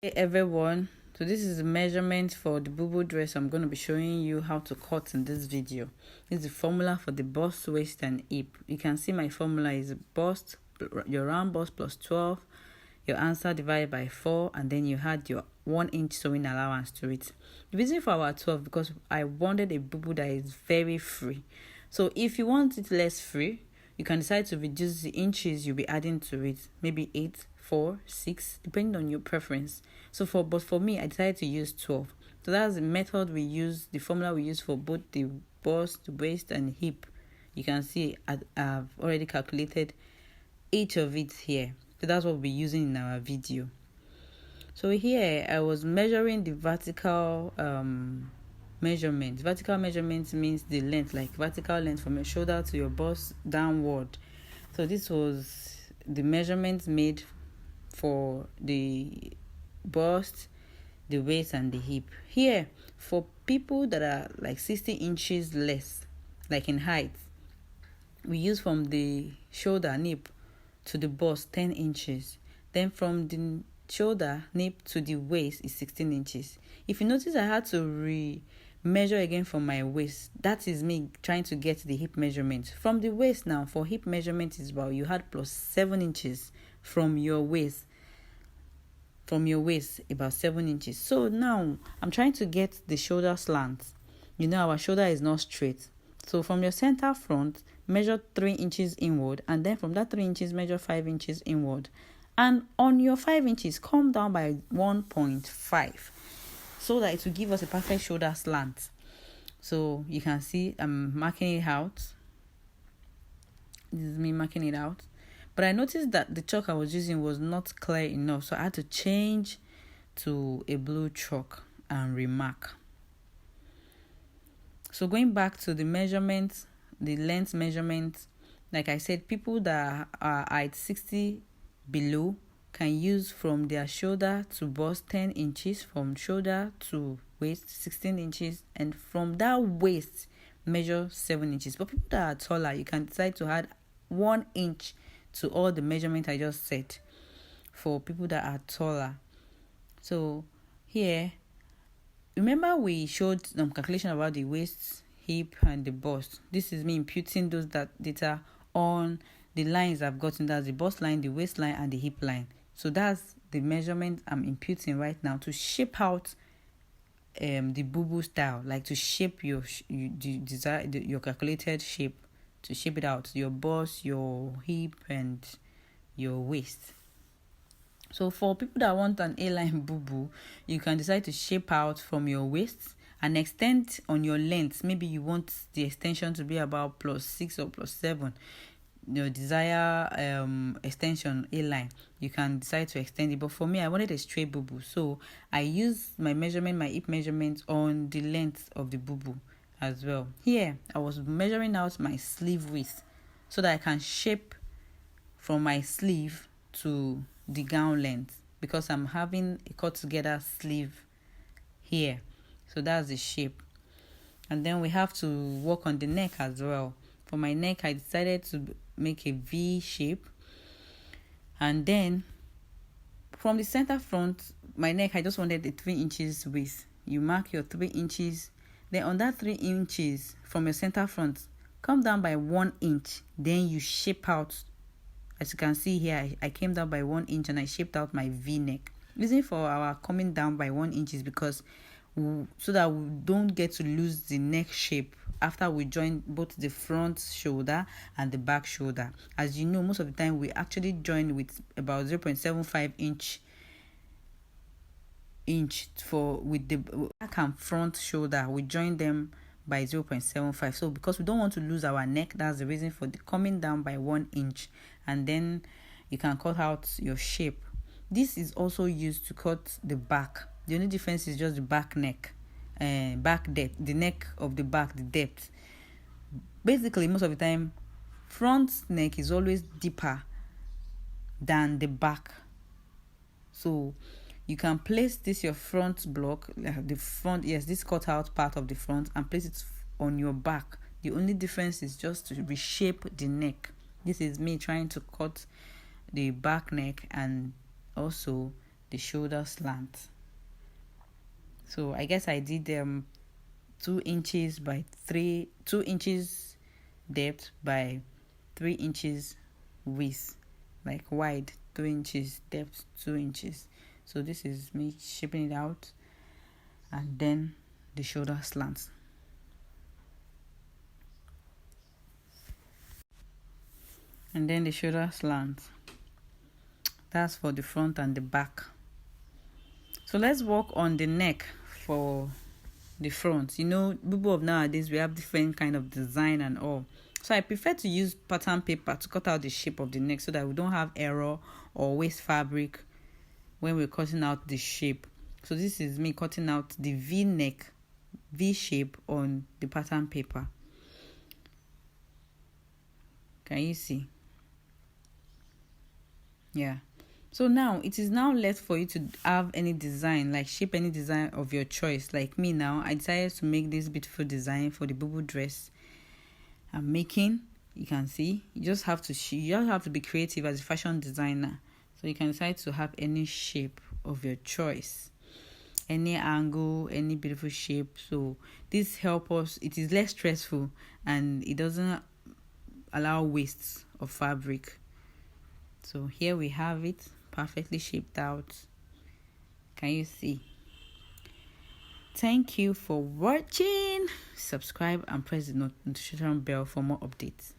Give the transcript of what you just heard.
Hey everyone, so this is the measurement for the Boubou dress. I'm going to be showing you how to cut in this video. This is the formula for the bust, waist and hip. You can see my formula is bust, your round bust plus 12, your answer divided by 4, and then you had your 1 inch sewing allowance to it. The reason for our 12 because I wanted a Boubou that is very free. So if you want it less free, you can decide to reduce the inches you'll be adding to it, maybe 8, 4, 6, depending on your preference. But for me, I decided to use 12. So that's the method we use, the formula we use for both the bust, the waist, and hip. You can see I've already calculated each of it here. So that's what we'll be using in our video. So here I was measuring the vertical measurement. Vertical measurement means the length, like vertical length from your shoulder to your bust downward. So this was the measurements made for the bust, the waist, and the hip. Here, for people that are like 60 inches less, like in height, we use from the shoulder nip to the bust 10 inches. Then from the shoulder nip to the waist is 16 inches. If you notice, I had to measure again from my waist. That is me trying to get the hip measurement. From the waist now, for hip measurement is about, you had plus 7 inches from your waist. About 7 inches. So now I'm trying to get the shoulder slant. Our shoulder is not straight. So from your center front, measure 3 inches inward, and then from that 3 inches, measure 5 inches inward. And on your 5 inches, come down by 1.5 so that it will give us a perfect shoulder slant. So you can see I'm marking it out. This is me marking it out. But I noticed that the chalk I was using was not clear enough, so I had to change to a blue chalk and remark. So going back to the measurement, the length measurement, like I said, people that are at 60 below can use from their shoulder to bust 10 inches, from shoulder to waist 16 inches, and from that waist measure 7 inches. But people that are taller, you can decide to add 1 inch to all the measurement I just said for people that are taller. So here, remember we showed some calculation about the waist, hip, and the bust. This is me imputing those data on the lines I've gotten. That's the bust line, the waist line, and the hip line. So that's the measurement I'm imputing right now to shape out the Boubou style, like to shape your calculated shape, to shape it out, your bust, your hip, and your waist. So for people that want an A-line Boubou, you can decide to shape out from your waist and extend on your length. Maybe you want the extension to be about plus 6 or plus 7. Your desire extension A-line, you can decide to extend it. But for me, I wanted a straight Boubou, so I used my hip measurement on the length of the Boubou as well. Here I was measuring out my sleeve width so that I can shape from my sleeve to the gown length, because I'm having a cut together sleeve here. So that's the shape. And then we have to work on the neck as well. For my neck, I decided to make a V shape, and then from the center front, my neck, I just wanted a 3 inches width. You mark your 3 inches. Then on that 3 inches from your center front, come down by 1 inch. Then you shape out. As you can see here, I came down by 1 inch and I shaped out my V neck. Reason for our coming down by 1 inch is because so that we don't get to lose the neck shape after we join both the front shoulder and the back shoulder. As you know, most of the time we actually join with about 0.75 inch with the back and front shoulder. We join them by 0.75. So because we don't want to lose our neck, that's the reason for the coming down by 1 inch. And then you can cut out your shape. This is also used to cut the back. The only difference is just the back neck, back depth, the neck of the back, the depth. Basically, most of the time, front neck is always deeper than the back. So you can place this your front block, this cutout part of the front, and place it on your back. The only difference is just to reshape the neck. This is me trying to cut the back neck and also the shoulder slant. So I guess I did 2 inches by 2 inches depth by 3 inches width, like wide, 2 inches depth, 2 inches. So this is me shaping it out, and then the shoulder slant. And then the shoulder slant. That's for the front and the back. So let's work on the neck for the front. You know, Bubu of nowadays, we have different kind of design and all. So I prefer to use pattern paper to cut out the shape of the neck so that we don't have error or waste fabric when we're cutting out the shape. So this is me cutting out the V neck, V shape on the pattern paper. Can you see? Yeah. So now it is now left for you to have any design, like shape any design of your choice. Like me now, I decided to make this beautiful design for the Boubou dress I'm making. You can see, you just have to be creative as a fashion designer. So you can decide to have any shape of your choice, any angle, any beautiful shape. So this helps us. It is less stressful and it doesn't allow waste of fabric. So here we have it, perfectly shaped out. Can you see? Thank you for watching. Subscribe and press the notification bell for more updates.